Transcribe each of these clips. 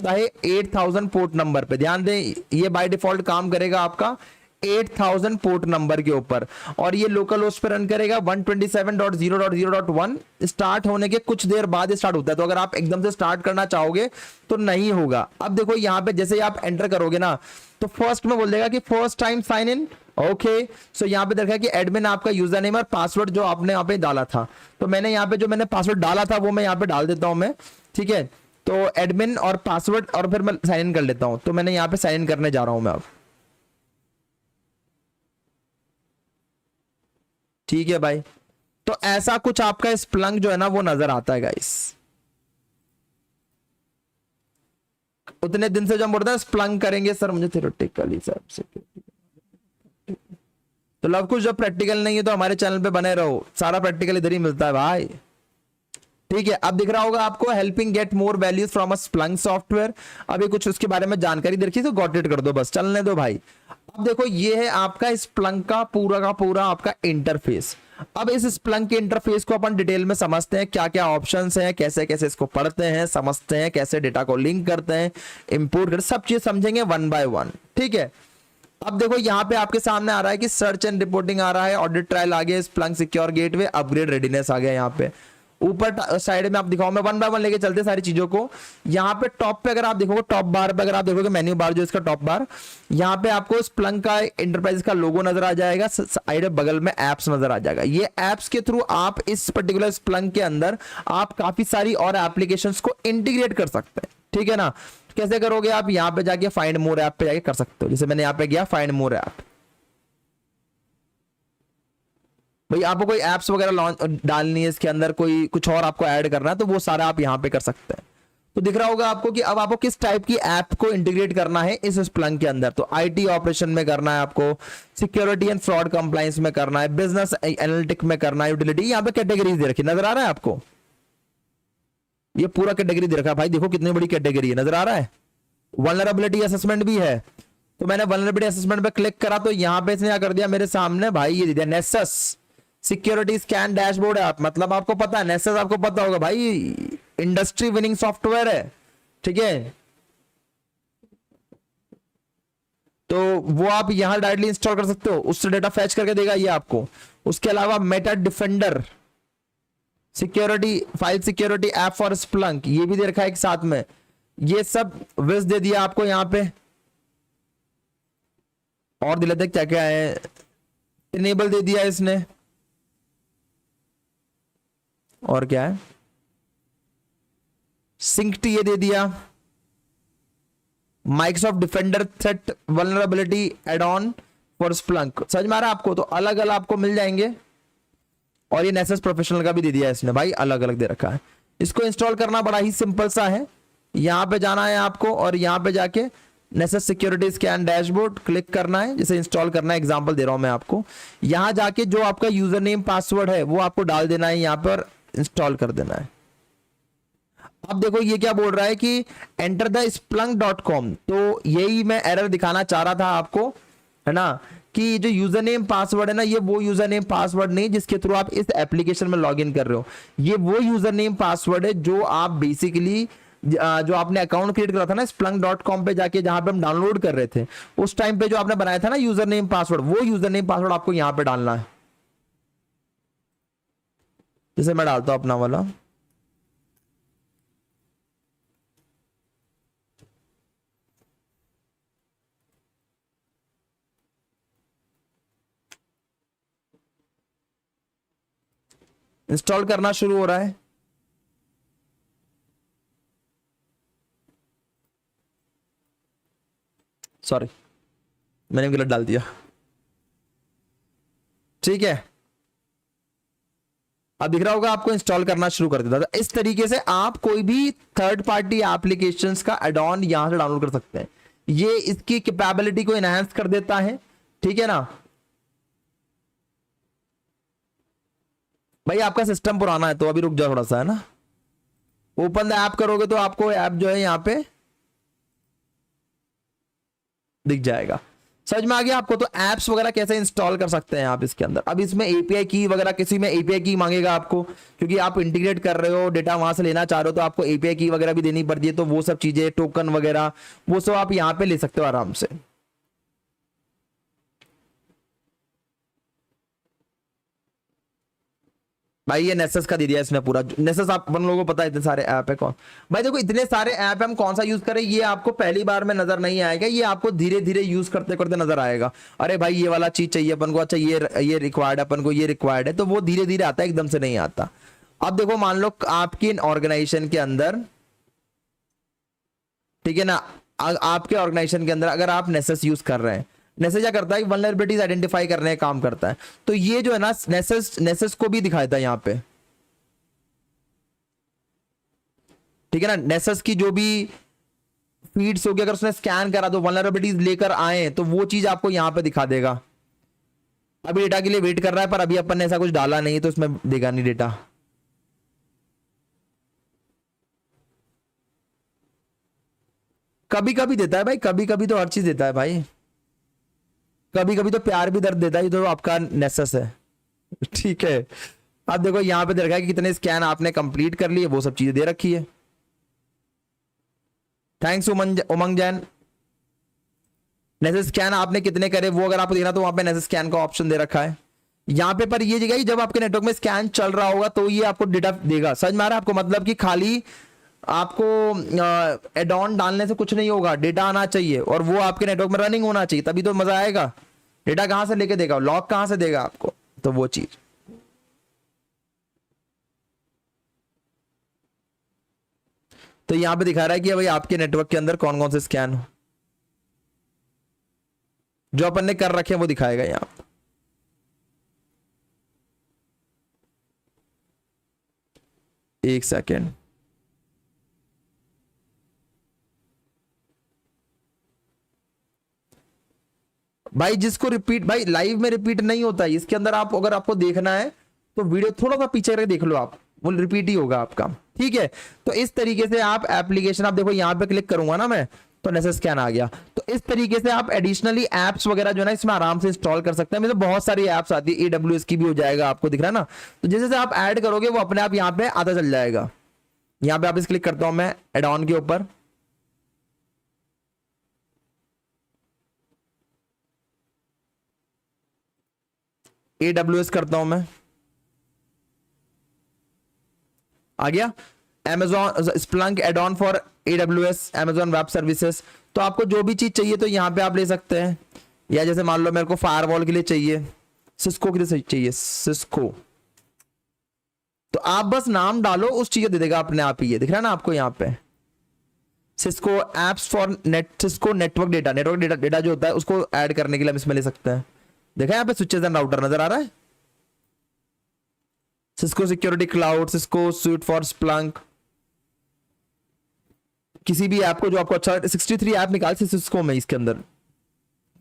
है 8000 port number पे। ध्यान दें, ये बाय डिफॉल्ट काम करेगा आपका 8000 पोर्ट नंबर के ऊपर, और ये लोकल होस्ट पे रन करेगा 127.0.0.1। स्टार्ट होने के कुछ देर बाद स्टार्ट होता है, तो अगर आप एकदम से स्टार्ट करना चाहोगे तो नहीं होगा। अब देखो यहाँ पे जैसे ही आप एंटर करोगे ना, तो फर्स्ट में बोल देगा कि first time sign in. Okay, so यहाँ पे देखा है कि एडमिन आपका यूजर नेम और पासवर्ड जो आपने यहाँ पे डाला था, तो मैंने यहाँ पे जो मैंने पासवर्ड डाला था वो मैं यहाँ पे डाल देता हूँ मैं। ठीक है, तो एडमिन और पासवर्ड, और फिर मैं साइन इन कर लेता हूँ। तो मैंने यहाँ पे साइन इन करने जा रहा हूँ मैं अब। ठीक है भाई, तो ऐसा कुछ आपका स्प्लंक जो है ना वो नजर आता है गाइस। उतने दिन से जो हम बोलते हैं स्प्लंक करेंगे सर, मुझे थियोरेटिकल हिसाब से, तो लव कुछ जब प्रैक्टिकल नहीं है तो हमारे चैनल पे बने रहो, सारा प्रैक्टिकल इधर ही मिलता है भाई। ठीक है, अब दिख रहा होगा आपको helping get more values from a Splunk software. अभी कुछ उसके बारे में जानकारी देखी तो गॉट इट कर दो, बस चलने दो भाई। अब देखो ये है आपका स्प्लंक का पूरा आपका इंटरफेस। अब इस स्प्लंक के इंटरफेस को अपन डिटेल में समझते हैं, क्या क्या ऑप्शंस हैं, कैसे कैसे इसको पढ़ते हैं, समझते हैं, कैसे डेटा को लिंक करते हैं, इंपोर्ट करते, सब चीज समझेंगे वन बाय वन। ठीक है, अब देखो यहाँ पे आपके सामने आ रहा है कि सर्च एंड रिपोर्टिंग आ रहा है, ऑडिट ट्रायल आ गया, Splunk secure gateway, upgrade readiness आ गया। यहाँ पे ऊपर साइड में आप दिखाओ, मैं वन बाय वन लेके चलते सारी चीजों को। यहाँ पे टॉप पे अगर आप देखोगे, टॉप बार पे अगर आप देखोगे, मेन्यू बार जो इसका टॉप बार, यहाँ पे आपको स्प्लंक का एंटरप्राइज का लोगो नजर आ जाएगा, साइड बगल में एप्स नजर आ जाएगा। ये एप्स के थ्रू आप इस पर्टिकुलर स्प्लंक के अंदर आप काफी सारी और एप्लीकेशंस को इंटीग्रेट कर सकते हैं। ठीक है ना, कैसे करोगे आप, यहाँ पे जाके फाइंड मोर ऐप पे जाके कर सकते हो। जैसे मैंने यहाँ पे गया फाइंड मोर ऐप, भाई आपको कोई एप्स वगैरह लॉन्च डालनी है इसके अंदर, कोई कुछ और आपको ऐड करना है, तो वो सारा आप यहाँ पे कर सकते हैं। तो दिख रहा होगा आपको कि अब आपको किस टाइप की ऐप को इंटीग्रेट करना है इस स्प्लंक के अंदर। तो आईटी ऑपरेशन में करना है आपको, सिक्योरिटी एंड फ्रॉड कंप्लायंस में करना है, बिजनेस एनालिटिक में करना है, यूटिलिटी। यहाँ पे कैटेगरीज दे रखी नजर आ रहा है आपको, ये पूरा कैटेगरी दे रखा है भाई, देखो कितनी बड़ी कैटेगरी है, नजर आ रहा है। वल्नरेबिलिटी असेसमेंट भी है, तो मैंने वल्नरेबिलिटी असेसमेंट पे क्लिक करा, तो यहाँ पे इसने क्या कर दिया मेरे सामने भाई, ये दे दिया Nessus security scan dashboard app. मतलब आपको पता है नेसस, आपको पता होगा भाई इंडस्ट्री विनिंग सॉफ्टवेयर है। ठीक है, तो वो आप यहां डायरेक्टली इंस्टॉल कर सकते हो, उससे डेटा फैच करके देगा ये आपको। उसके अलावा Meta defender security, file security app for Splunk, ये भी दे रखा है एक साथ में। ये सब विज दे दिया आपको यहाँ पे, और दिलाते हैं क्या क्या है, इनेबल दे दिया इसने, और क्या है, सिंक्ट ये दे दिया, Microsoft defender threat vulnerability add on for Splunk. समझ में आ रहा है आपको, तो अलग अलग आपको मिल जाएंगे। और ये नेसेस प्रोफेशनल का भी दे दिया इसने भाई, अलग अलग दे रखा है। इसको इंस्टॉल करना बड़ा ही सिंपल सा है, यहां पे जाना है आपको और यहां पे जाके नेसेस सिक्योरिटी स्कैन डैशबोर्ड क्लिक करना है, जैसे इंस्टॉल करना है, एग्जांपल दे रहा हूं मैं आपको। यहां जाके जो आपका यूजर नेम पासवर्ड है वो आपको डाल देना है, यहां पर इंस्टॉल कर देना है। अब देखो ये क्या बोल रहा है कि एंटर द splunk.com, तो यही मैं एरर दिखाना चाह रहा था आपको, है ना, कि जो यूजर नेम पासवर्ड है ना, ये वो यूजर नेम पासवर्ड नहीं जिसके थ्रू आप इस एप्लीकेशन में लॉगिन कर रहे हो। ये वो यूजर नेम पासवर्ड है जो आप बेसिकली जो आपने अकाउंट क्रिएट करा था ना splunk.com पे जाके, जहां पे हम डाउनलोड कर रहे थे उस टाइम पे जो आपने बनाया था ना यूजर नेम पासवर्ड, वो यूजर नेम पासवर्ड आपको यहां पे डालना है। जैसे मैं डालता हूं अपना वाला, इंस्टॉल करना शुरू हो रहा है। सॉरी मैंने गलत डाल दिया। ठीक है, अब दिख रहा होगा आपको इंस्टॉल करना शुरू कर देता था। इस तरीके से आप कोई भी थर्ड पार्टी एप्लीकेशंस का एड ऑन यहां से डाउनलोड कर सकते हैं, ये इसकी कैपेबिलिटी को एनहांस कर देता है। ठीक है ना भाई, आपका सिस्टम पुराना है तो अभी रुक जाओ थोड़ा सा, है ना। ओपन द ऐप करोगे तो आपको ऐप जो है यहाँ पे दिख जाएगा। समझ में आ गया आपको? तो एप्स वगैरह कैसे इंस्टॉल कर सकते हैं आप इसके अंदर। अब इसमें एपीआई की वगैरह, किसी में एपीआई की मांगेगा आपको, क्योंकि आप इंटीग्रेट कर रहे हो, डेटा वहां से लेना चाह रहे हो, तो आपको एपीआई की वगैरह भी देनी पड़ती है। तो वो सब चीजें, टोकन वगैरह, वो सब आप यहाँ पे ले सकते हो आराम से। भाई ये नेसेस का दे दिया इसमें पूरा। नेसेस आप अपन लोगों को पता है इतने सारे ऐप है कौन। भाई देखो इतने सारे ऐप है, हम कौन सा यूज करें ये आपको पहली बार में नजर नहीं आएगा, ये आपको धीरे धीरे यूज करते करते नजर आएगा। अरे भाई ये वाला चीज चाहिए अपन को, अच्छा ये रिक्वायर्ड है अपन को, ये रिक्वायर्ड है, तो वो धीरे धीरे आता है, एकदम से नहीं आता। अब देखो मान लो आपकी ऑर्गेनाइजेशन के अंदर, ठीक है ना, आपके ऑर्गेनाइजेशन के अंदर अगर आप नेसेस यूज कर रहे हैं, नेसेस क्या करता है, वल्नरेबिलिटीज आइडेंटिफाई करने का काम करता है। तो ये जो है ना नेसेस को भी दिखाता है यहाँ पे, ठीक है ना। नेसेस की जो भी फीड्स होगी, अगर उसने स्कैन करा तो वल्नरेबिलिटीज लेकर आए, तो वो चीज आपको यहाँ पे दिखा देगा। अभी डेटा के लिए वेट कर रहा है, पर अभी अपन ने ऐसा कुछ डाला नहीं, तो इसमें देगा नहीं डेटा। कभी कभी देता है भाई, कभी कभी तो हर चीज देता है भाई, कभी कभी तो प्यार भी दर्द देता है, ये तो आपका नेसेस है, ठीक है। अब देखो यहाँ पे दे रखा है कि कितने स्कैन आपने कंप्लीट कर लिए, वो सब चीजें दे रखी है। थैंक्स उमंग जैन। नेसेस स्कैन आपने कितने करे वो अगर आपको देखना, तो वहां पे नेसेस स्कैन का ऑप्शन दे रखा है यहाँ पे। पर ये जगह जब आपके नेटवर्क में स्कैन चल रहा होगा तो ये आपको डेटा देगा। समझ में आ रहा है आपको? मतलब कि खाली आपको एड ऑन डालने से कुछ नहीं होगा, डेटा आना चाहिए और वो आपके नेटवर्क में रनिंग होना चाहिए, तभी तो मजा आएगा। डेटा कहां से लेके देगा, लॉग कहां से देगा आपको, तो वो चीज। तो यहां पे दिखा रहा है कि भाई आपके नेटवर्क के अंदर कौन कौन से स्कैन हो, जो अपन ने कर रखे हैं वो दिखाएगा यहाँ। एक सेकेंड, भाई जिसको रिपीट, भाई लाइव में रिपीट नहीं होता है इसके अंदर। आप अगर आपको देखना है तो वीडियो थोड़ा सा पीछे करके देख लो आप, वो रिपीट ही होगा आपका, ठीक है। तो इस तरीके से आप एप्लीकेशन, आप देखो यहाँ पे क्लिक करूंगा ना मैं, तो नेसेस स्कैन आ गया। तो इस तरीके से आप एडिशनली एप्स वगैरह जो है ना इसमें आराम से इंस्टॉल कर सकते हैं। मतलब बहुत सारी एप्स आती है, AWS की भी हो जाएगा, आपको दिख रहा है ना। तो जैसे जैसे आप ऐड करोगे वो अपने आप यहाँ पे आता चल जाएगा। यहाँ पे आप इस क्लिक करता हूं मैं एड ऑन के ऊपर, AWS करता हूं मैं, आ गया Amazon Splunk add on for AWS Amazon web services. तो आपको जो भी चीज चाहिए तो यहाँ पे आप ले सकते हैं। या जैसे मान लो मेरे को फायरवॉल के लिए चाहिए, सिस्को के लिए चाहिए, सिस्को, तो आप बस नाम डालो, उस चीज दे देगा अपने आप ही। ये दिख रहा है ना आपको यहाँ पे, Cisco apps for net, Cisco network data, data जो होता है उसको ऐड करने के लिए हम इसमें ले सकते हैं। देखा यहाँ पे स्विचेस एंड राउटर नजर आ रहा है, Cisco security cloud, Cisco suite for Splunk. किसी भी ऐप को जो आपको अच्छा, 63 ऐप निकाल सिस्को में, इसके अंदर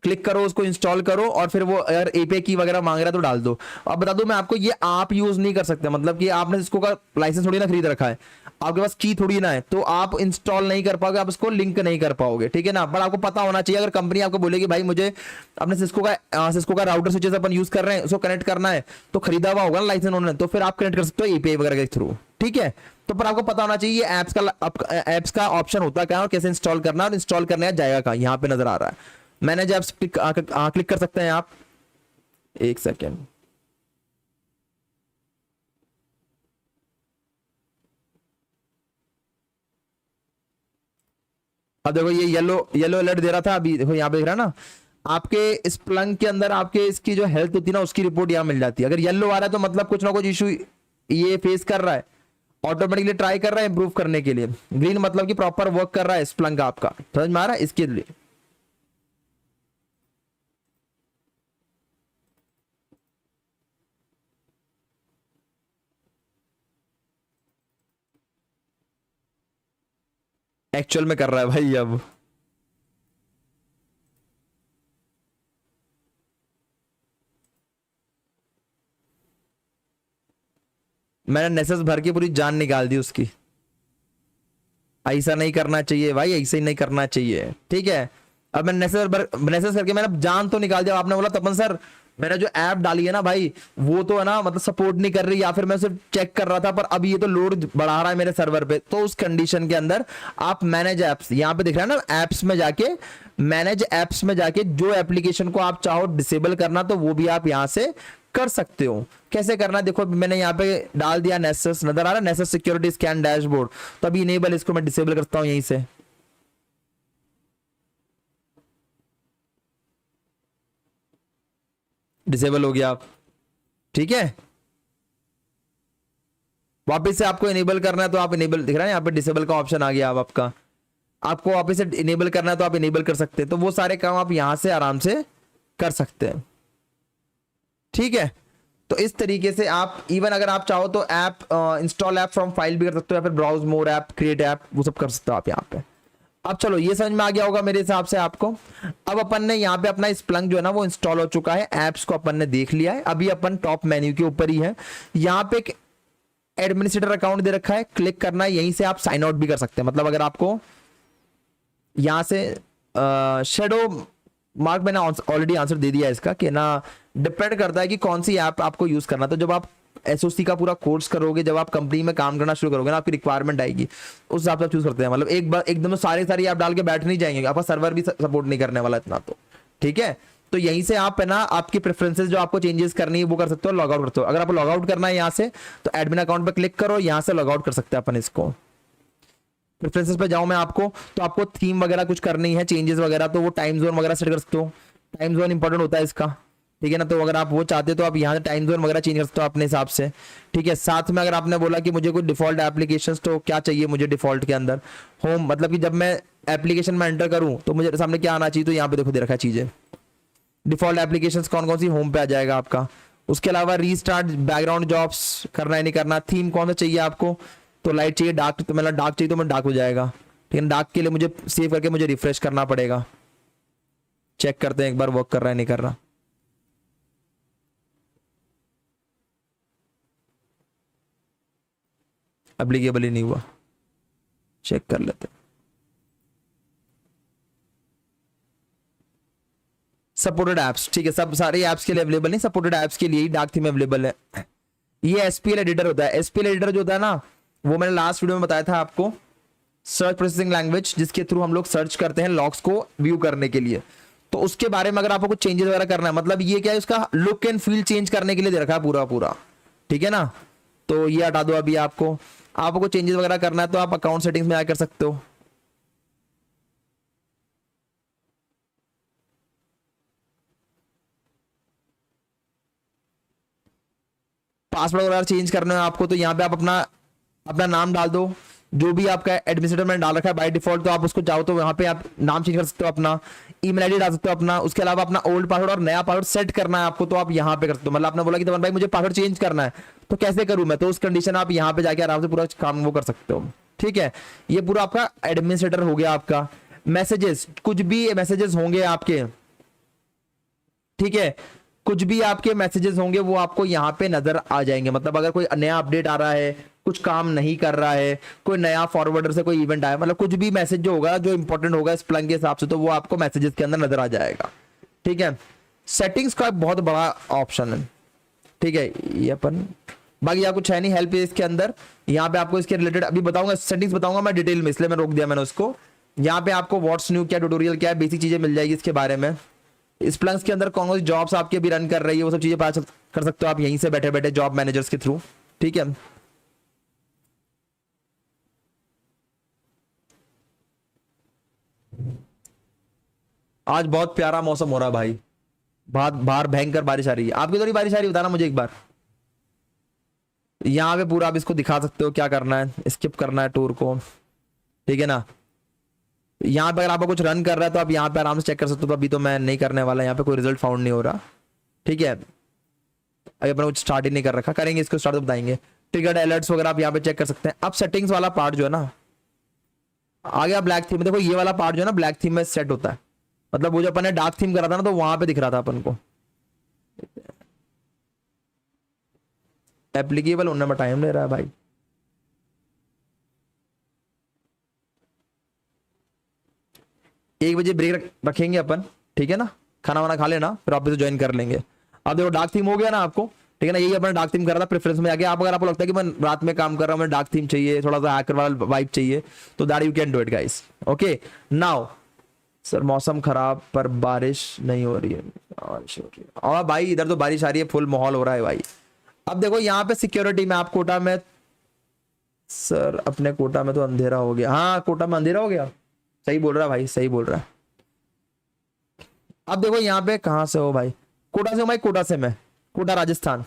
क्लिक करो, उसको इंस्टॉल करो, और फिर वो अगर एपीआई की वगैरह मांग रहा है तो डाल दो। अब बता दूं मैं आपको, ये आप यूज नहीं कर सकते, मतलब कि आपने इसको का लाइसेंस थोड़ी ना खरीद रखा है, आपके पास की थोड़ी ना है, तो आप इंस्टॉल नहीं कर पाओगे, आप इसको लिंक नहीं कर पाओगे, ठीक है ना। पर आपको पता होना चाहिए, अगर कंपनी आपको बोलेगी भाई मुझे अपने सिस्को का राउटर स्विचेस अपन यूज कर रहे हैं, उसको कनेक्ट करना है, तो खरीदा हुआ होगा ना लाइसेंस उन्होंने, तो फिर आप कनेक्ट कर सकते हो एपीआई वगैरह के थ्रू, ठीक है। तो पर आपको पता होना चाहिए एप्स का ऑप्शन होता क्या है और कैसे इंस्टॉल करना है, और इंस्टॉल करने का जाएगा कहाँ, यहाँ पे नजर आ रहा है। मैनेज ऐप्स क्लिक कर सकते हैं आप, एक सेकेंड। अब देखो ये येलो अलर्ट दे रहा था, अभी देखो यहाँ पे दिख रहा है ना आपके स्प्लंक के अंदर, आपके इसकी जो हेल्थ होती है ना उसकी रिपोर्ट यहाँ मिल जाती है। अगर येलो आ रहा है तो मतलब कुछ ना कुछ इशू ये फेस कर रहा है, ऑटोमेटिकली ट्राई कर रहा है इंप्रूव करने के लिए। ग्रीन मतलब कि प्रॉपर वर्क कर रहा है स्प्लंक आपका, समझ में आ रहा है, इसके लिए। एक्चुअल में कर रहा है भाई अब। मैंने नेसेस भर के पूरी जान निकाल दी उसकी। ऐसा नहीं करना चाहिए भाई, ऐसे ही नहीं करना चाहिए, ठीक है। अब मैंने मैसेज करके मैंने जान तो निकाल दिया, आपने बोला तपन सर मैंने जो ऐप डाली है ना भाई वो तो है ना मतलब सपोर्ट नहीं कर रही, या फिर मैं सिर्फ चेक कर रहा था पर अब ये तो लोड बढ़ा रहा है मेरे सर्वर पे, तो उस कंडीशन के अंदर आप मैनेज ऐप्स, यहाँ पे दिख रहा है ना ऐप्स में जाके, मैनेज ऐप्स में जाके जो एप्लीकेशन को आप चाहो डिसेबल करना तो वो भी आप यहाँ से कर सकते हो। कैसे करना है देखो, मैंने यहाँ पे डाल दिया नेसेस, नजर आ रहा है नेसेस सिक्योरिटी स्कैन डैशबोर्ड, तो अभी इनेबल इसको मैं डिसेबल करता हूँ यहीं से। डिसेबल हो गया आप, ठीक है। वापस से आपको इनेबल करना है तो आप इनेबल, दिख रहा है यहाँ पे डिसेबल का ऑप्शन आ गया अब आपका, आपको वापस से इनेबल करना है तो आप इनेबल कर सकते हैं, तो वो सारे काम आप यहां से आराम से कर सकते हैं, ठीक है। तो इस तरीके से आप इवन अगर आप चाहो तो app install app from file भी कर सकते हो, या फिर ब्राउज मोर ऐप, क्रिएट ऐप, वो सब कर सकते हो आप यहाँ पे। अब चलो ये समझ में आ गया होगा मेरे हिसाब से आपको। अब अपन ने यहाँ पे अपना स्प्लंक जो है ना वो इंस्टॉल हो चुका है, एप्स को अपन ने देख लिया है, अभी अपन टॉप मेन्यू के ऊपर ही है, यहाँ पे एक एडमिनिस्ट्रेटर अकाउंट दे रखा है, क्लिक करना है, यहीं से आप साइन आउट भी कर सकते हैं। मतलब अगर आपको यहां से शेडो मार्क, मैंने ऑलरेडी आंसर दे दिया है इसका कि ना डिपेंड करता है कि कौन सी ऐप आपको यूज करना। तो जब आप एसओसी का पूरा कोर्स करोगे, जब आप कंपनी में काम करना शुरू करोगे ना, आपकी रिक्वायरमेंट आएगी उस हिसाब से चूज करते हैं। मतलब एक बार एकदम सारी ऐप डाल के बैठ नहीं जाएंगे, आपका सर्वर भी सपोर्ट नहीं करने वाला इतना, तो ठीक है। तो यहीं से आप है ना आपकी प्रेफरेंसेस जो आपको चेंजेस करनी है वो कर सकते हो, लॉग आउट करते हो। अगर आपको लॉग आउट करना है यहाँ से तो एडमिन अकाउंट पर क्लिक करो, यहाँ से लॉग आउट कर सकते हैं अपन इसको। प्रेफरेंसेस पे जाऊं मैं आपको, तो आपको थीम वगैरह कुछ करनी है चेंजेस वगैरह, तो वो टाइम जोन वगैरह सेट कर सकते हो, टाइम जोन इंपॉर्टेंट होता है इसका, ठीक है ना। तो अगर आप वो चाहते हो तो आप यहाँ से टाइम जोन वगैरह चेंज कर सकते हो अपने हिसाब से, ठीक है। साथ में अगर आपने बोला कि मुझे कोई डिफॉल्ट एप्लीकेशंस, तो क्या चाहिए मुझे डिफॉल्ट के अंदर होम, मतलब कि जब मैं एप्लीकेशन में एंटर करूं तो मुझे सामने क्या आना चाहिए, तो यहाँ पे देखो दे रखा है चीजें, डिफॉल्ट एप्लीकेशंस कौन कौन सी होम पे आ जाएगा आपका। उसके अलावा रीस्टार्ट बैकग्राउंड जॉब्स करना है नहीं करना, थीम कौन सा चाहिए आपको, तो लाइट चाहिए, डार्क, तो मतलब डार्क चाहिए तो मैं डार्क हो जाएगा, ठीक है। डार्क के लिए मुझे सेव करके मुझे रिफ्रेश करना पड़ेगा, चेक करते हैं एक बार वर्क कर रहा है नहीं कर रहा। एप्लीकेबल ही नहीं हुआ, चेक कर लेते हैं। सपोर्टेड एप्स, ठीक है, सब सारे एप्स के लिए अवेलेबल नहीं, सपोर्टेड एप्स के लिए ही डार्क थीम अवेलेबल है। ये एसपीएल एडिटर होता है, एसपीएल एडिटर जो होता है ना वो मैंने लास्ट वीडियो में बताया था आपको, सर्च प्रोसेसिंग लैंग्वेज, जिसके थ्रू हम लोग सर्च करते हैं लॉग्स को व्यू करने के लिए। तो उसके बारे में अगर आपको कुछ चेंजेस वगैरह करना है, मतलब ये क्या है, उसका लुक एंड फील चेंज करने के लिए दे रखा है पूरा पूरा, ठीक है ना। तो ये हटा दो अभी, आपको चेंजेस वगैरह करना है तो आप अकाउंट सेटिंग्स में आकर कर सकते हो। पासवर्ड वगैरह चेंज करना है आपको तो यहाँ पे आप अपना अपना नाम डाल दो, जो भी आपका एडमिनिस्ट्रेटर में डाल रखा है बाय डिफॉल्ट, तो आप उसको चाहो तो वहां पे आप नाम चेंज कर सकते हो, अपना ईमेल आईडी डाल सकते हो अपना। उसके अलावा अपना ओल्ड पासवर्ड और नया पासवर्ड सेट करना है आपको, तो आप यहाँ पे कर सकते हो। मतलब आपने बोला कि तमन भाई मुझे पासवर्ड चेंज करना है तो कैसे करूं मैं, तो उस कंडीशन आप यहाँ पे जाके आराम से पूरा काम वो कर सकते हो, ठीक है। ये पूरा आपका एडमिनिस्ट्रेटर हो गया आपका। मैसेजेस, कुछ भी मैसेजेस होंगे आपके, ठीक है, कुछ भी आपके मैसेजेस होंगे वो आपको यहाँ पे नजर आ जाएंगे। मतलब अगर कोई नया अपडेट आ रहा है, कुछ काम नहीं कर रहा है, कोई नया फॉरवर्डर से कोई इवेंट आया, मतलब कुछ भी मैसेज जो होगा जो इंपॉर्टेंट होगा स्प्लंक के हिसाब से, तो वो आपको मैसेजेस के अंदर नजर आ जाएगा, ठीक है। सेटिंग्स का बहुत बड़ा ऑप्शन है, ठीक है। ये अपन बाकी यहाँ कुछ है नहीं, हेल्प इसके अंदर, यहाँ पे आपको इसके रिलेटेड अभी बताऊंगा, सेटिंग्स बताऊंगा मैं डिटेल में, इसलिए मैं रोक दिया मैंने उसको। यहाँ पे आपको व्हाट्स न्यू क्या, ट्यूटोरियल क्या है, बेसिक चीजें मिल जाएगी इसके बारे में। स्प्लंक्स के अंदर कौन कौन सी जॉब्स आपके भी रन कर रही है वो सब चीजें पता कर सकते हो आप यहीं से बैठे बैठे जॉब मैनेजर्स के थ्रू, ठीक है। आज बहुत प्यारा मौसम हो रहा है भाई, बाहर भयंकर बारिश आ रही है। आपकी तो बारिश आ रही है, बताना मुझे एक बार। यहाँ पे पूरा आप इसको दिखा सकते हो क्या करना है, स्किप करना है टूर को, ठीक है ना। यहाँ पे अगर आपको कुछ रन कर रहा है तो आप यहाँ पे आराम से चेक कर सकते हो। अभी तो मैं नहीं करने वाला, यहाँ पे कोई रिजल्ट फाउंड नहीं हो रहा, ठीक है। अभी अपना कुछ स्टार्ट ही नहीं कर रखा, करेंगे इसको स्टार्ट तो बताएंगे। ट्रिगर्ड अलर्ट्स वगैरह आप यहाँ पे चेक कर सकते हैं। अब सेटिंग्स वाला पार्ट जो है ना आ गया ब्लैक थीम में, देखो ये वाला पार्ट जो है ना ब्लैक थीम में सेट होता है। मतलब वो जो अपन ने डार्क थीम करा था ना तो वहां पे दिख रहा था अपन को, एप्लीकेबल होने में टाइम ले रहा है भाई। 1 बजे ब्रेक रखेंगे अपन, ठीक है ना, खाना वाना खा लेना, फिर ऑफिस ज्वाइन कर लेंगे। अब देखो डार्क थीम हो गया ना आपको, ठीक है ना, यही अपना डार्क थीम कर रहा था प्रेफरेंस में आके। आप अगर आपको लगता है कि मैं रात में काम कर रहा हूँ, मुझे डार्क थीम चाहिए, थोड़ा सा हैकर वाला वाइब चाहिए, तो that you can do it guys. Okay now sir मौसम खराब पर बारिश नहीं हो रही है, बारिश हो रही है और भाई इधर तो बारिश आ रही है, फुल माहौल हो रहा है भाई। अब देखो यहाँ पे सिक्योरिटी में आप कोटा में, सर अपने कोटा में तो अंधेरा हो गया, हाँ कोटा में अंधेरा हो गया, सही बोल रहा है भाई, सही बोल रहा है। अब देखो यहाँ पे कहाँ से हो भाई, कोटा से हो भाई, कोटा से मैं, कोटा राजस्थान,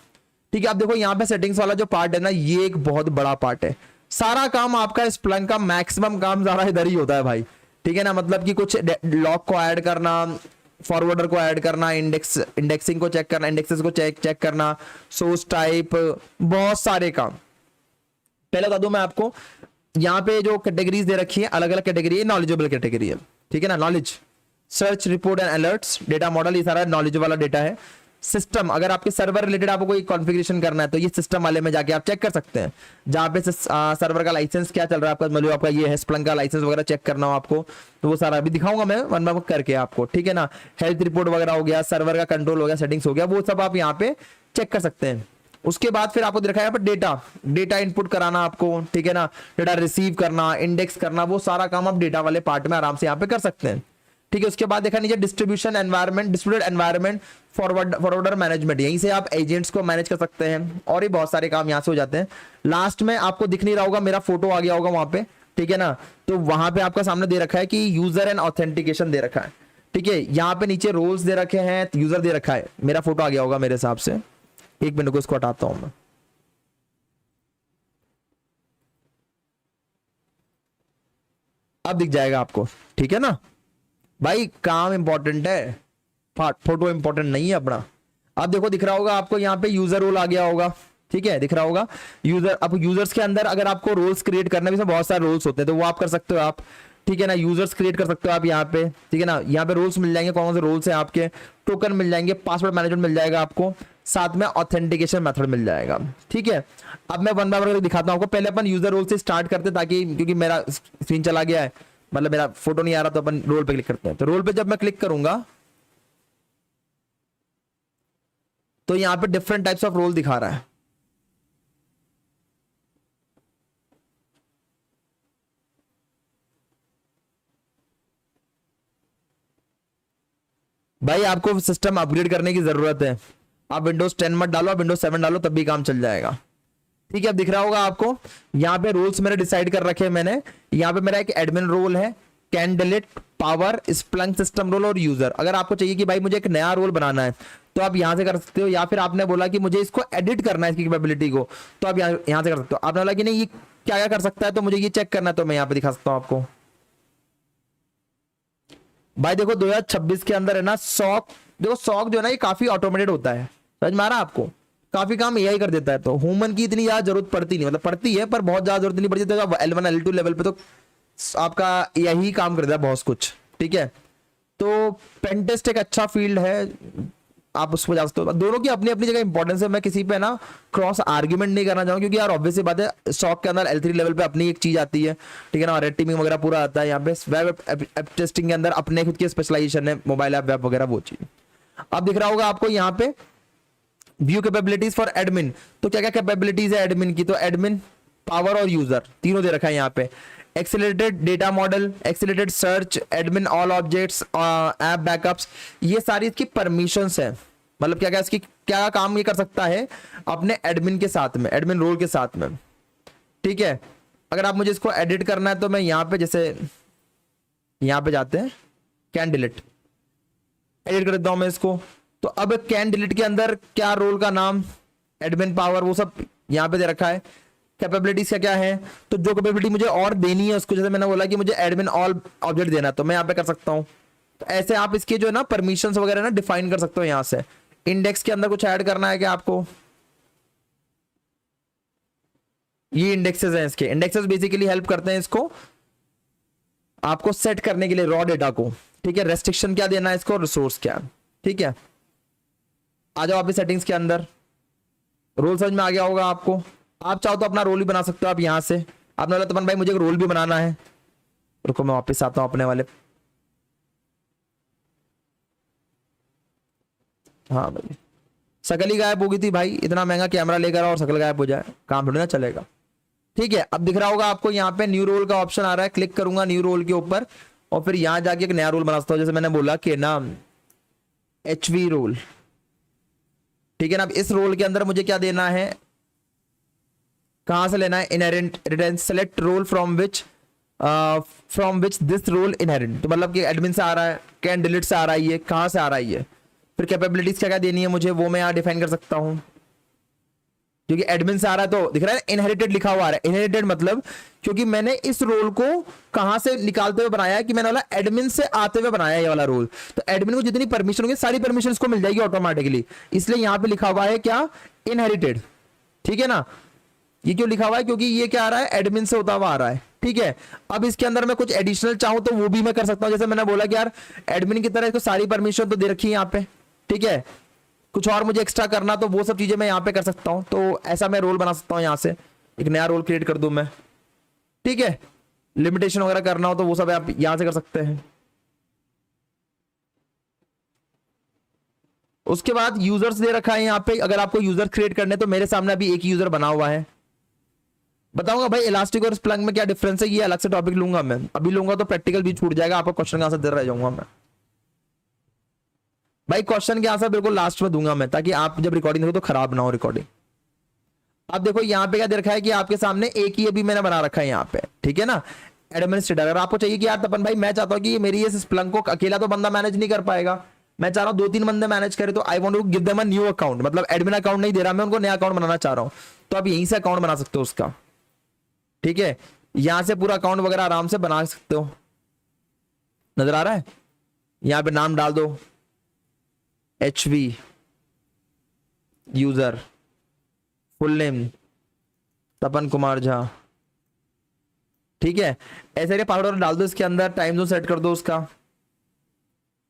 ठीक है। अब देखो यहाँ पे सेटिंग्स वाला जो पार्ट है ना, ये एक बहुत बड़ा पार्ट है। सारा काम आपका स्प्लंक का मैक्सिमम काम सारा इधर ही होता है भाई, ठीक है ना। मतलब कि कुछ लॉक को ऐड करना, फॉरवर्डर को ऐड करना, इंडेक्सिंग को चेक करना, इंडेक्सेस को चेक करना, सोर्स टाइप, बहुत सारे काम। पहले बता दूं मैं आपको, यहाँ पे जो कैटेगरीज दे रखी है, अलग अलग कैटेगरी है, नॉलेजेबल कैटेगरी है, ठीक है ना, knowledge, search, report and alerts, data model, ये सारा नॉलेज वाला डेटा है। सिस्टम, अगर आपके सर्वर रिलेटेड आपको कोई कॉन्फ़िगरेशन करना है तो ये सिस्टम वाले में जाके आप चेक कर सकते हैं, जहाँ पे सर्वर का लाइसेंस क्या चल रहा है आपका, मतलब आपका ये है स्प्लंक का लाइसेंस वगैरह चेक करना हो आपको, तो वो सारा अभी दिखाऊंगा मैं वन बाय वन करके आपको, ठीक है ना। हेल्थ रिपोर्ट वगैरह हो गया, सर्वर का कंट्रोल हो गया, सेटिंग्स हो गया, वो सब आप यहाँ पे चेक कर सकते हैं। उसके बाद फिर आपको दिखाया पर डेटा इनपुट कराना आपको, ठीक है ना, डेटा रिसीव करना, इंडेक्स करना, वो सारा काम आप डेटा वाले पार्ट में आराम से यहाँ पे कर सकते हैं, ठीक है। उसके बाद देखा नीचे distribution environment, distributed environment, forwarder management, यहीं से आप एजेंट्स को मैनेज कर सकते हैं, और ये बहुत सारे काम यहाँ से हो जाते हैं। लास्ट में आपको दिख नहीं रहा होगा, मेरा फोटो आ गया होगा वहां पे, ठीक है ना, तो वहां पे आपका सामने दे रखा है कि यूजर एंड ऑथेंटिकेशन दे रखा है, ठीक है। यहाँ पे नीचे रोल्स दे रखे हैं, यूजर दे रखा है, मेरा फोटो आ गया होगा मेरे हिसाब से, एक मिनट को इसको हटाता हूं मैं। अब दिख जाएगा आपको, ठीक है ना भाई, काम इंपॉर्टेंट है, फोटो इंपॉर्टेंट नहीं है अपना। अब देखो दिख रहा होगा आपको, यहाँ पे यूजर रोल आ गया होगा, ठीक है, दिख रहा होगा यूजर। अब यूजर्स के अंदर अगर आपको रोल्स क्रिएट करने में बहुत सारे रोल्स होते हैं, तो वो आप कर सकते हो आप, ठीक है ना, यूजर्स क्रिएट कर सकते हो आप यहाँ पे, ठीक है ना। यहाँ पे रोल्स मिल जाएंगे, कौन से रोल्स हैं आपके, टोकन मिल जाएंगे, पासवर्ड मैनेजमेंट मिल जाएगा आपको, साथ में ऑथेंटिकेशन मेथड मिल जाएगा, ठीक है। अब मैं वन बाय वन दिखाता हूँ आपको, पहले अपन यूजर रोल से स्टार्ट करते, ताकि क्योंकि मेरा स्क्रीन चला गया है, मतलब मेरा फोटो नहीं आ रहा, तो अपन रोल पे क्लिक करते हैं। तो रोल पे जब मैं क्लिक करूंगा तो यहाँ पे डिफरेंट टाइप्स ऑफ रोल दिखा रहा है, भाई आपको सिस्टम अपग्रेड करने की जरूरत है, आप विंडोज 10 मत डालो, आप विंडोज 7 डालो, तब भी काम चल जाएगा, ठीक है। अब दिख रहा होगा आपको, यहाँ पे रोल्स मेरे डिसाइड कर रखे हैं मैंने। यहाँ पे मेरा एक एडमिन रोल है, candidate, power, Splunk system role और यूजर। अगर आपको चाहिए कि भाई मुझे एक नया रोल बनाना है तो आप यहाँ से कर सकते हो, या फिर आपने बोला कि मुझे इसको एडिट करना है, इसकी कैपेबिलिटी को, तो आप यहाँ से कर सकते हो। आपने बोला कि नहीं ये क्या क्या कर सकता है, तो मुझे ये चेक करना है, तो मैं यहाँ पे दिखा सकता हूँ आपको। भाई देखो 2026 के अंदर है ना सॉक, देखो सॉक जो है ना ये काफी ऑटोमेटेड होता है, समझ में आ रहा है आपको, काफी काम एआई कर देता है, तो ह्यूमन की इतनी ज्यादा जरूरत पड़ती नहीं, मतलब पड़ती है पर बहुत ज्यादा जरूरत नहीं पड़ती। तो L1 L2 लेवल पे तो आपका यही काम कर देता है बहुत कुछ, ठीक है। तो पेनटेस्ट एक अच्छा फील्ड है, आप उसको जा सकते हो, दोनों की अपनी अपनी जगह इंपॉर्टेंस है। मैं किसी पे ना क्रॉस आर्ग्यूमेंट नहीं करना चाहूंगा, क्योंकि यार ऑब्वियस सी बात है, सॉक के अंदर L3 लेवल पे अपनी एक चीज आती है, ठीक है ना, रेड टीमिंग वगैरह पूरा आता है। यहाँ पे वेब ऐप टेस्टिंग के अंदर अपने खुद की स्पेशलाइजेशन है, मोबाइल ऐप वेब वगैरह वो चीज। अब दिख रहा होगा आपको यहाँ पे व्यू कैपेबिलिटीज फॉर एडमिन, तो क्या क्या कैपेबिलिटीज है एडमिन की, तो एडमिन, पावर और यूजर तीनों दे रखा है यहाँ पे। Accelerated data model, accelerated search, admin all objects, app backups, ये सारी इसकी परमिशंस है, मतलब क्या क्या इसकी क्या काम ये कर सकता है अपने एडमिन के साथ में, एडमिन रोल के साथ में, ठीक है। अगर आप मुझे इसको एडिट करना है तो मैं यहाँ पे जैसे यहाँ पे जाते हैं, कैन डिलीट, एडिट कर देता हूं मैं इसको। तो अब कैन डिलीट के अंदर क्या रोल का नाम, एडमिन, पावर, वो सब यहाँ पे दे रखा है। कैपेबिलिटीज क्या क्या है, तो जो कैपेबिलिटी मुझे और देनी है उसको, जैसे मैंने बोला कि मुझे एडमिन ऑल ऑब्जेक्ट देना, तो मैं यहाँ पे कर सकता हूँ। तो ऐसे आप इसके जो है ना परमिशंस वगैरह ना डिफाइन कर सकते हो यहाँ से। इंडेक्स के अंदर कुछ ऐड करना है क्या आपको, ये इंडेक्सेस हैं, इसके इंडेक्सेस बेसिकली हेल्प करते हैं इसको आपको सेट करने के लिए रॉ डेटा को, ठीक है। रेस्ट्रिक्शन क्या देना है इसको, रिसोर्स क्या, ठीक है। आ जाओ आप सेटिंग्स के अंदर, रोल समझ में आ गया होगा आपको। आप चाहो तो अपना रोल भी बना सकते हो आप यहाँ से। आपने बोला तपन भाई मुझे एक रोल भी बनाना है, रुको मैं वापस आता हूँ अपने वाले, हाँ भाई, शकल ही गायब हो गई थी भाई, इतना महंगा कैमरा लेकर आओ और शकल गायब हो जाए, काम थोड़ी ना चलेगा। ठीक है, अब दिख रहा होगा आपको यहाँ पे न्यू रोल का ऑप्शन आ रहा है, क्लिक करूंगा न्यू रोल के ऊपर और फिर यहाँ जाके एक नया रोल बना सकता हूँ, जैसे मैंने बोला कि ना HV रोल। ठीक है ना, अब इस रोल के अंदर मुझे क्या देना है, कहां से लेना है, inheritance, select role from which this role inherent, तो मतलब कि एडमिन से आ रहा है, कैन डिलीट से आ रहा है, ये कहां से आ रहा है ये, फिर कैपेबिलिटीज क्या क्या देनी है मुझे वो मैं यहाँ डिफाइन कर सकता हूँ। क्योंकि एडमिन से आ रहा है तो दिख रहा है इनहेरिटेड लिखा हुआ आ रहा है, इनहेरिटेड मतलब क्योंकि मैंने इस रोल को कहां से निकालते हुए बनाया है कि मैंने वाला एडमिन से आते हुए बनाया है ये वाला रोल, तो एडमिन को जितनी परमिशन होगी सारी परमिशन को मिल जाएगी ऑटोमेटिकली, इसलिए यहां पे लिखा हुआ है क्या, इनहेरिटेड। ठीक है ना, ये क्यों लिखा हुआ है, क्योंकि ये क्या आ रहा है, एडमिन से होता हुआ आ रहा है। ठीक है, अब इसके अंदर मैं कुछ एडिशनल चाहूं तो वो भी मैं कर सकता हूं, जैसे मैंने बोला कि यार एडमिन की तरह इसको सारी परमिशन तो दे रखी है यहाँ पे। ठीक है, कुछ और मुझे एक्स्ट्रा करना तो वो सब चीजें मैं यहाँ पे कर सकता हूँ, तो ऐसा मैं रोल बना सकता हूँ, यहाँ से एक नया रोल क्रिएट कर दूं मैं। ठीक है, लिमिटेशन वगैरह करना हो तो वो सब आप यहाँ से कर सकते हैं। उसके बाद यूजर्स दे रखा है यहाँ पे, अगर आपको यूजर क्रिएट करने तो मेरे सामने अभी एक ही यूजर बना हुआ है। बताऊंगा भाई इलास्टिक और स्प्लंग में क्या डिफरेंस है, ये अलग से टॉपिक लूंगा मैं, अभी लूंगा तो प्रैक्टिकल भी छूट जाएगा, आपको क्वेश्चन का आंसर दे रह जाऊंगा मैं भाई, क्वेश्चन के आंसर बिल्कुल लास्ट में दूंगा मैं, ताकि आप जब रिकॉर्डिंग देखो तो खराब ना हो रिकॉर्डिंग। अब देखो यहाँ पे क्या दे रखा है कि आपके सामने एक ही अभी मैंने बना रखा है यहाँ पे। ठीक है ना, एडमिनिस्ट्रेटर, अगर आपको चाहिए कि यार तपन भाई मैं चाहता हूँ कि मेरी ये स्प्लंग को अकेला तो बंदा मैनेज नहीं कर पाएगा, मैं चाह रहा हूँ 2-3 बंदे मैनेज करें, तो I want to give them a new account, मतलब एडमिन अकाउंट नहीं दे रहा मैं उनको, नया अकाउंट बनाना चाह रहा हूँ, तो आप यहीं से अकाउंट बना सकते हो उसका। ठीक है, यहां से पूरा अकाउंट वगैरह आराम से बना सकते हो, नजर आ रहा है, यहां पे नाम डाल दो HV यूजर, फुल नेम तपन कुमार झा। ठीक है, ऐसे पासवर्ड डाल दो इसके अंदर, टाइम जोन सेट कर दो उसका,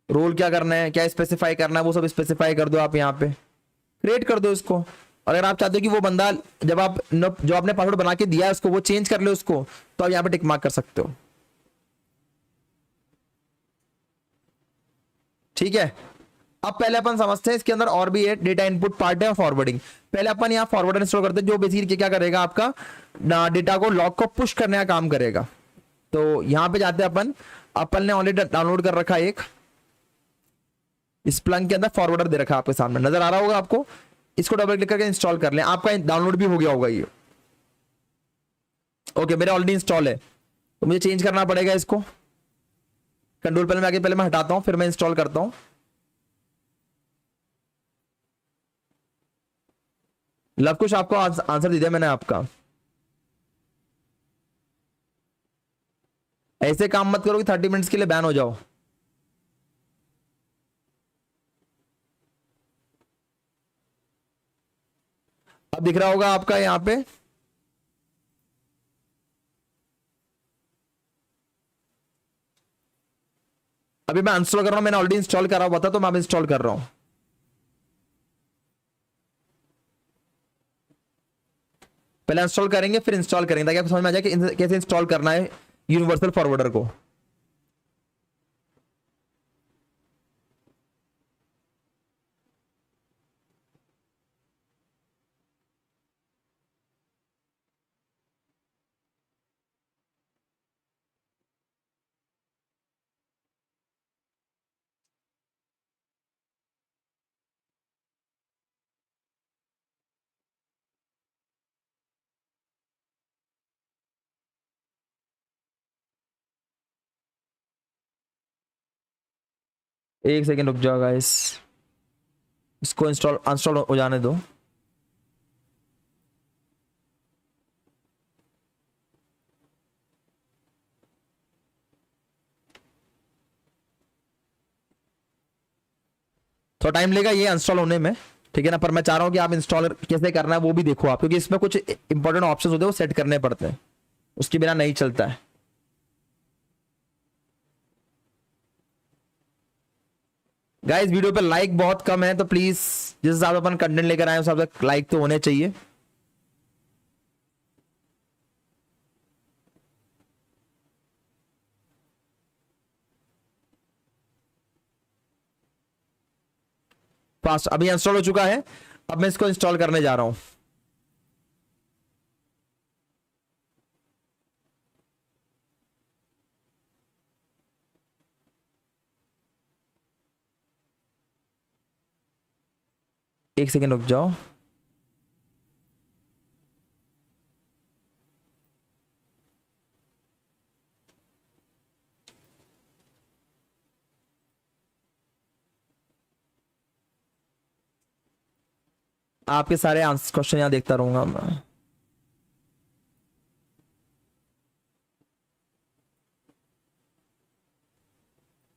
रोल क्या करना है, क्या स्पेसिफाई करना है वो सब स्पेसिफाई कर दो, आप यहाँ पे क्रिएट कर दो इसको। और अगर आप चाहते हो कि वो बंदा जब आप जो आपने पासवर्ड बना के दिया है उसको वो चेंज कर ले उसको, तो आप यहाँ पे टिक मार्क कर सकते हो। ठीक है, अब पहले अपन समझते हैं इसके अंदर और भी है, डेटा इनपुट पार्ट है और फॉरवर्डिंग। पहले अपन यहाँ फॉरवर्डर इंस्टॉल करते हैं, जो बेसिकली क्या करेगा, आपका डेटा को लॉग को पुश करने का काम करेगा। तो यहाँ पे जाते हैं अपन, अपन ने ऑलरेडी डाउनलोड कर रखा है एक, स्प्लंक के अंदर फॉरवर्डर दे रखा है आपके सामने, नजर आ रहा होगा आपको, इसको डबल क्लिक करके इंस्टॉल कर लें, आपका डाउनलोड भी हो गया होगा ये। ओके, मेरा ऑलरेडी इंस्टॉल है, तो मुझे चेंज करना पड़ेगा इसको, कंट्रोल पैनल में आके पहले मैं हटाता हूं फिर मैं इंस्टॉल करता हूं। लव कुछ आपको आंसर दे दिया मैंने आपका, ऐसे काम मत करो कि 30 मिनट्स के लिए बैन हो जाओ। अब दिख रहा होगा आपका यहाँ पे, अभी मैं इंस्टॉल कर रहा हूं, मैंने ऑलरेडी इंस्टॉल करा हुआ था तो मैं अब इंस्टॉल कर रहा हूं। पहले इंस्टॉल करेंगे फिर इंस्टॉल करेंगे, ताकि आपको समझ में आ जाए कि कैसे इंस्टॉल करना है यूनिवर्सल फॉरवर्डर को। एक सेकेंड रुक जाओ गाइस, इसको इंस्टॉल अनस्टॉल हो जाने दो। थोड़ा टाइम लेगा ये इंस्टॉल होने में, ठीक है ना, पर मैं चाह रहा हूं कि आप इंस्टॉल कैसे करना है वो भी देखो आप, क्योंकि इसमें कुछ इंपॉर्टेंट ऑप्शंस होते हैं वो सेट करने पड़ते हैं, उसके बिना नहीं चलता है। गाइस वीडियो पे लाइक बहुत कम है, तो प्लीज जिस हिसाब से अपन कंटेंट लेकर आए उस हिसाब से लाइक तो होने चाहिए। पास्ट अभी इंस्टॉल हो चुका है, अब मैं इसको इंस्टॉल करने जा रहा हूं। एक सेकेंड रुक जाओ। आपके सारे आंसर क्वेश्चन यहाँ देखता रहूंगा मैं।